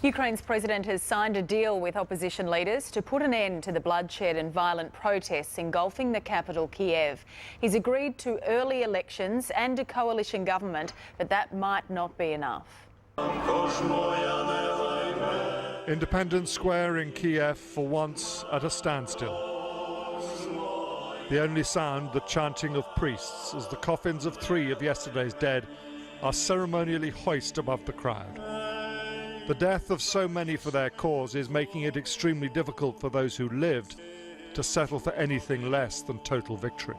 Ukraine's president has signed a deal with opposition leaders to put an end to the bloodshed and violent protests engulfing the capital, Kiev. He's agreed to early elections and a coalition government, but that might not be enough. Independence Square in Kiev for once at a standstill. The only sound, the chanting of priests as the coffins of 3 of yesterday's dead are ceremonially hoisted above the crowd. The death of so many for their cause is making it extremely difficult for those who lived to settle for anything less than total victory.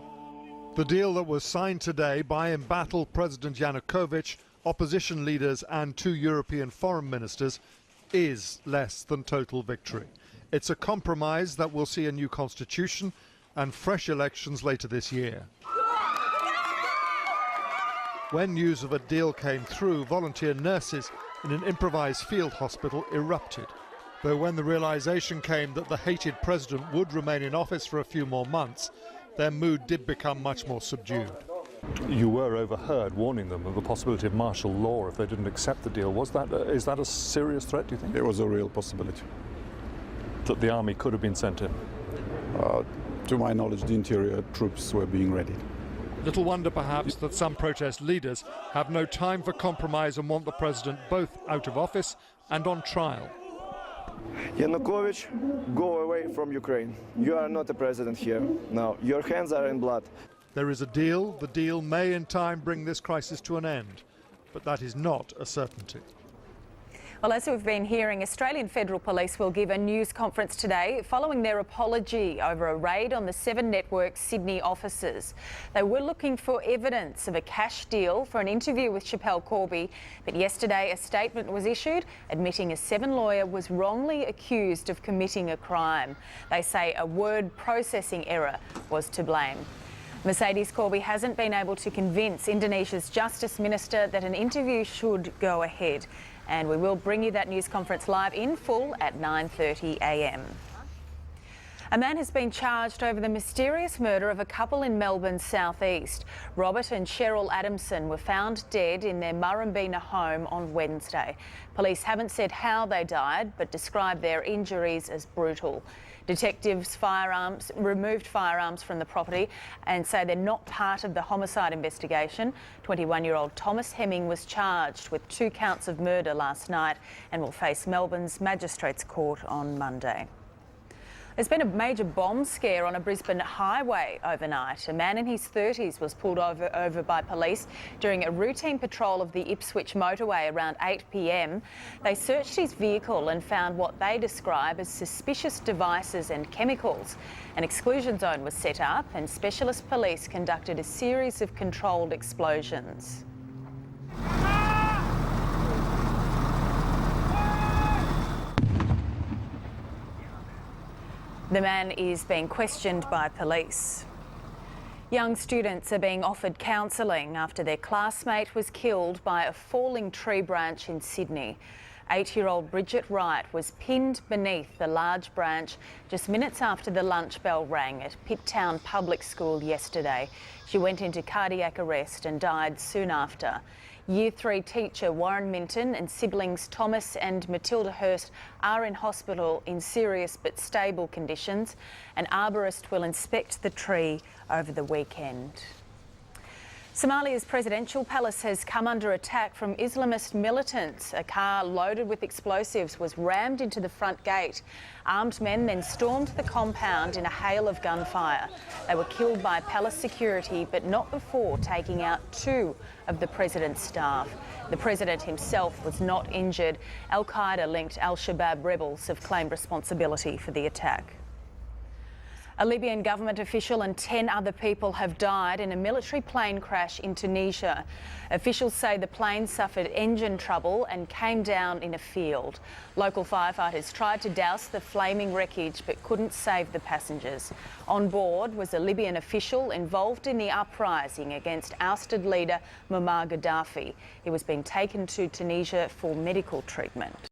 The deal that was signed today by embattled President Yanukovych, opposition leaders and 2 European foreign ministers is less than total victory. It's a compromise that will see a new constitution and fresh elections later this year. When news of a deal came through, volunteer nurses in an improvised field hospital erupted. Though when the realization came that the hated president would remain in office for a few more months, their mood did become much more subdued. You were overheard warning them of the possibility of martial law if they didn't accept the deal. Is that a serious threat, do you think? It was a real possibility. That the army could have been sent in? To my knowledge, the interior troops were being readied. Little wonder, perhaps, that some protest leaders have no time for compromise and want the president both out of office and on trial. Yanukovych, go away from Ukraine. You are not a president here. Now, your hands are in blood. There is a deal. The deal may in time bring this crisis to an end, but that is not a certainty. Well, as we've been hearing, Australian Federal Police will give a news conference today following their apology over a raid on the 7 Network Sydney offices. They were looking for evidence of a cash deal for an interview with Schapelle Corby, but yesterday a statement was issued admitting a 7 lawyer was wrongly accused of committing a crime. They say a word processing error was to blame. Mercedes Corby hasn't been able to convince Indonesia's Justice Minister that an interview should go ahead. And we will bring you that news conference live in full at 9:30 a.m. A man has been charged over the mysterious murder of a couple in Melbourne's southeast. Robert and Cheryl Adamson were found dead in their Murrumbeena home on Wednesday. Police haven't said how they died, but described their injuries as brutal. Detectives removed firearms from the property and say they're not part of the homicide investigation. 21-year-old Thomas Hemming was charged with 2 counts of murder last night and will face Melbourne's Magistrates Court on Monday. There's been a major bomb scare on a Brisbane highway overnight. A man in his 30s was pulled over by police during a routine patrol of the Ipswich motorway around 8 p.m. They searched his vehicle and found what they describe as suspicious devices and chemicals. An exclusion zone was set up and specialist police conducted a series of controlled explosions. The man is being questioned by police. Young students are being offered counselling after their classmate was killed by a falling tree branch in Sydney. 8-year-old Bridget Wright was pinned beneath the large branch just minutes after the lunch bell rang at Pitt Town Public School yesterday. She went into cardiac arrest and died soon after. Year 3 teacher Warren Minton and siblings Thomas and Matilda Hurst are in hospital in serious but stable conditions. An arborist will inspect the tree over the weekend. Somalia's presidential palace has come under attack from Islamist militants. A car loaded with explosives was rammed into the front gate. Armed men then stormed the compound in a hail of gunfire. They were killed by palace security, but not before taking out 2 of the president's staff. The president himself was not injured. Al-Qaeda-linked Al-Shabaab rebels have claimed responsibility for the attack. A Libyan government official and 10 other people have died in a military plane crash in Tunisia. Officials say the plane suffered engine trouble and came down in a field. Local firefighters tried to douse the flaming wreckage but couldn't save the passengers. On board was a Libyan official involved in the uprising against ousted leader Muammar Gaddafi. He was being taken to Tunisia for medical treatment.